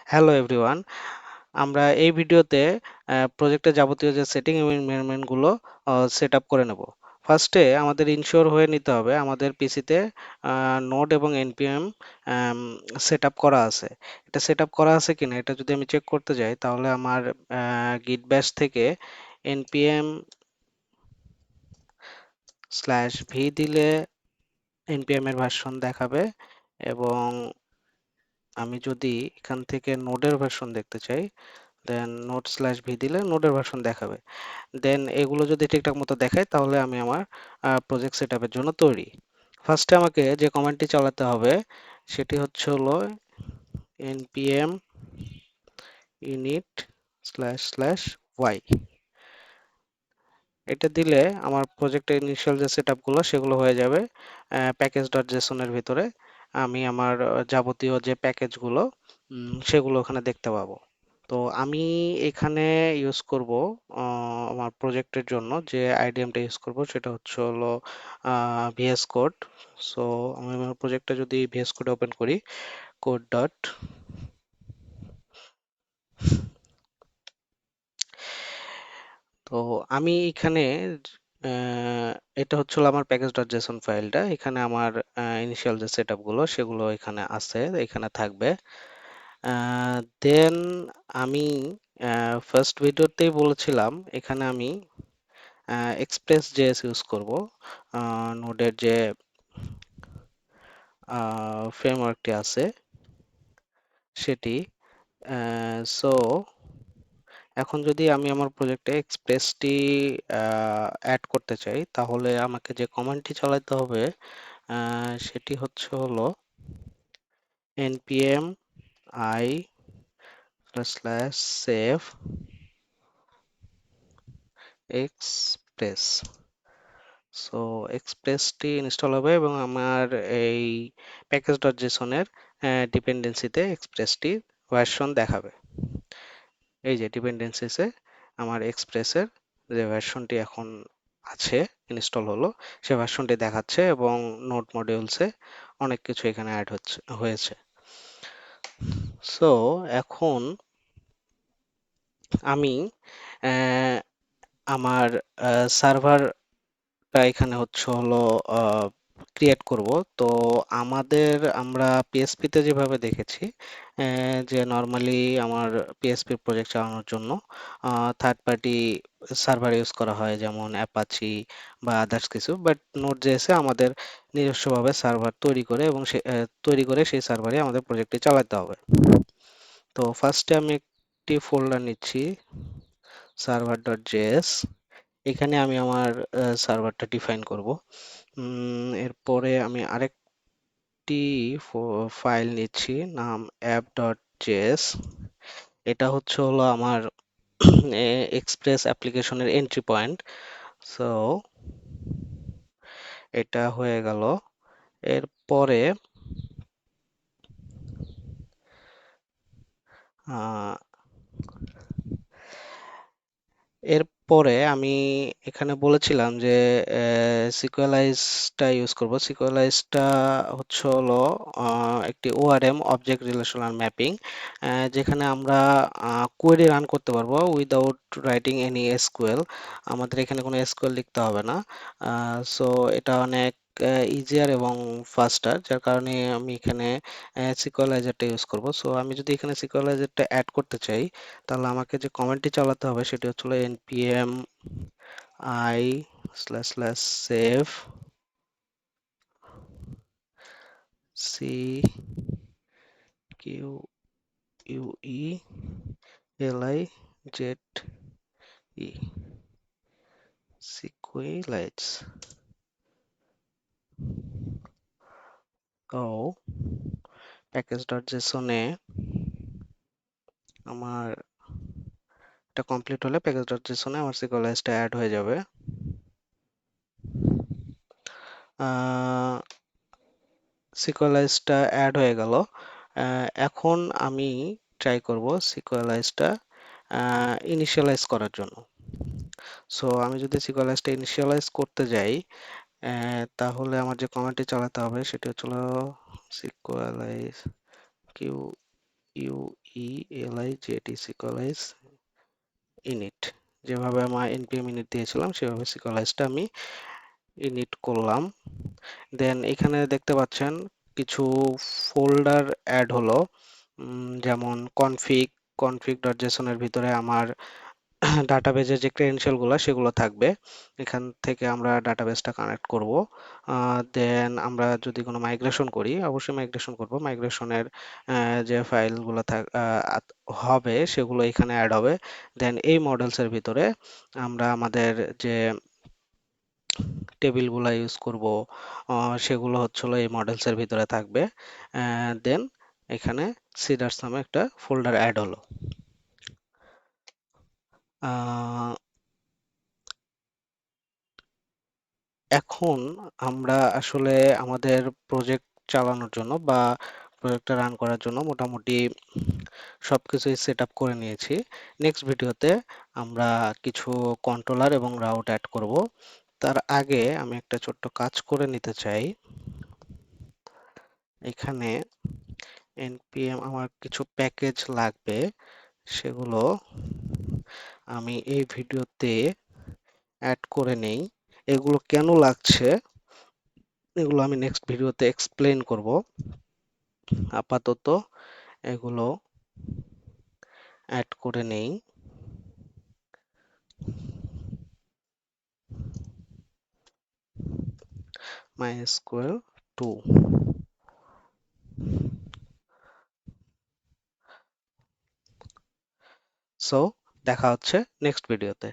Hello everyone, আমরা এই ভিডিওতে প্রজেক্টের যাবতীয় যে সেটিং এবং এনভায়রনমেন্টগুলো সেট আপ করে নেব। ফার্স্টে আমাদের ইনশিওর হয়ে নিতে হবে আমাদের পিসিতে নোড এবং এনপিএম সেট আপ করা আছে। এটা সেট আপ করা আছে কিনা এটা যদি আমি চেক করতে যাই, তাহলে আমার গিট ব্যাশ থেকে npm /v দিলে npm এর ভার্সন দেখাবে, এবং আমি যদি এখান থেকে নোডের ভার্সন দেখতে চাই, দেন নোড/ভি দিলে নোডের ভার্সন দেখাবে। দেন এগুলো যদি ঠিকঠাক মতো দেখায়, তাহলে আমি আমার প্রজেক্ট সেট আপের জন্য তৈরি। ফার্স্টে আমাকে যে কমান্ডটি চালাতে হবে সেটি হলো npm init //y। এটা দিলে আমার প্রজেক্টের ইনিশিয়াল যে সেট আপগুলো সেগুলো হয়ে যাবে প্যাকেজ.json এর ভিতরে। আমি আমার যাবতীয় যে প্যাকেজগুলো সেগুলো ওখানে দেখতে পাবো। তো আমি এখানে ইউজ করব আমার প্রজেক্টের জন্য যে আইডিএমটা ইউজ করব সেটা হলো ভিএস কোড। সো আমি আমার প্রজেক্টটা যদি ভিএস কোড ওপেন করি, কোড ডট, তো আমি এখানে এটা হলো আমার প্যাকেজ.json ফাইলটা। এখানে আমার ইনিশিয়াল যে সেটআপ গুলো সেগুলো এখানে আছে, এখানে থাকবে। দেন আমি ফার্স্ট ভিডিওতেই বলেছিলাম এখানে আমি এক্সপ্রেস জেএস ইউজ করব, নোডের যে ফ্রেমওয়ার্কটি আছে সেটি। সো এখন যদি আমি আমার প্রজেক্টে এক্সপ্রেসটি অ্যাড করতে চাই, তাহলে আমাকে যে কমান্ডটি চালাতে হবে সেটি হলো npm i/save express। সো এক্সপ্রেসটি ইনস্টল হবে এবং আমার এই প্যাকেজ.json এর ডিপেন্ডেন্সিতে এক্সপ্রেসটির ভার্সন দেখাবে। এই যে ডিপেন্ডেন্সিসে আমার এক্সপ্রেসের যে ভার্সনটি এখন আছে, ইনস্টল হলো, সে ভার্সনটি দেখাচ্ছে, এবং নোড মডিউলসে অনেক কিছু এখানে অ্যাড হয়েছে। সো এখন আমি আহ, আমার সার্ভারটা এখানে হলো ক্রিয়েট করব। তো আমরা পিএসপিতে যেভাবে দেখেছি, যে নর্মালি আমার পিএসপি প্রজেক্ট চালানোর জন্য থার্ড পার্টি সার্ভার ইউজ করা হয়, যেমন অ্যাপাচি বা আদার্স কিছু, বাট নোড জেএসে আমাদের নিজস্বভাবে সার্ভার তৈরি করে সেই সার্ভারে আমাদের প্রজেক্টটি চালাতে হবে। তো ফার্স্টে আমি একটি ফোল্ডার নিচ্ছি, server.js। এখানে আমি আমার সার্ভারটা ডিফাইন করব। এরপরে আমি আরেকটি ফাইল নিচ্ছি, নাম app.js। এটা হলো আমার এক্সপ্রেস অ্যাপ্লিকেশনের এন্ট্রি পয়েন্ট। সো এটা হয়ে গেল। এরপরে আহ, এরপরে আমি এখানে বলেছিলাম যে সিকুয়েলাইজটা ইউজ করব। সিকুয়েলাইজটা হলো একটি ওআরএম, অবজেক্ট রিলেশনাল ম্যাপিং, যেখানে আমরা কোয়েরি রান করতে পারবো উইদাউট রাইটিং এনি এসকিউএল। আমাদের এখানে কোনো এসকিউএল লিখতে হবে না। সো এটা অনেক ইজিয়ার এবং ফাস্টার, যার কারণে আমি এখানে সিকুয়েলাইজারটা ইউজ করব। সো আমি যদি এখানে সিকুয়েলাইজারটা অ্যাড করতে চাই, তাহলে আমাকে যে কমান্ডটি চালাতে হবে সেটি হলো npm i/save sequelize sequelize। ও প্যাকেজ.json এ আমার এটা কমপ্লিট হলে প্যাকেজ.json এ আমার সিকুয়েলাইজটা অ্যাড হয়ে যাবে। সিকুয়েলাইজটা অ্যাড হয়ে গেল। এখন আমি ট্রাই করব সিকুয়েলাইজটা ইনিশিয়ালাইজ করার জন্য। সো আমি যদি সিকুয়েলাইজটা ইনিশিয়ালাইজ করতে যাই, তাহলে আমার যে কমান্ডটি চালাতে হবে সেটি হলো সিকুয়েলাইজ কিউ UELIJET সিকোয়ালাইজ ইনিট, যেভাবে আমার npm init দিয়েছিলাম সেভাবে সিকোয়ালাইজটা আমি ইনিট করলাম। দেন এখানে দেখতে পাচ্ছেন কিছু ফোল্ডার অ্যাড হলো, যেমন config.json এর ভিতরে আমার ডাটাবেজের যে ক্রেডেনশিয়াল গুলো সেগুলো থাকবে। এখান থেকে আমরা ডাটাবেসটা কানেক্ট করব। দেন আমরা যদি কোনো মাইগ্রেশন করি, অবশ্যই মাইগ্রেশন করব, মাইগ্রেশনের যে ফাইলগুলো হবে সেগুলো এখানে অ্যাড হবে। দেন এই মডেলসের ভিতরে আমরা আমাদের যে টেবিলগুলো ইউজ করব সেগুলো হচ্ছিল এই মডেলসের ভিতরে থাকবে। দেন এখানে সিডার্স নামে একটা ফোল্ডার অ্যাড হলো। আহ, এখন আমরা আসলে আমাদের প্রজেক্ট চালানোর জন্য বা প্রজেক্টটা রান করার জন্য মোটামুটি সবকিছুই সেট আপ করে নিয়েছি। নেক্সট ভিডিওতে আমরা কিছু কন্ট্রোলার এবং রাউট অ্যাড করব। তার আগে আমি একটা ছোট্ট কাজ করে নিতে চাই। এখানে npm আমার কিছু প্যাকেজ লাগবে, সেগুলো আমি এই ভিডিওতে অ্যাড করে নেই। এগুলো কেন লাগছে এগুলো আমি নেক্সট ভিডিওতে এক্সপ্লেন করব। আপাতত এগুলো অ্যাড করে নেই। MySQL 2। সো দেখা হচ্ছে নেক্সট ভিডিওতে।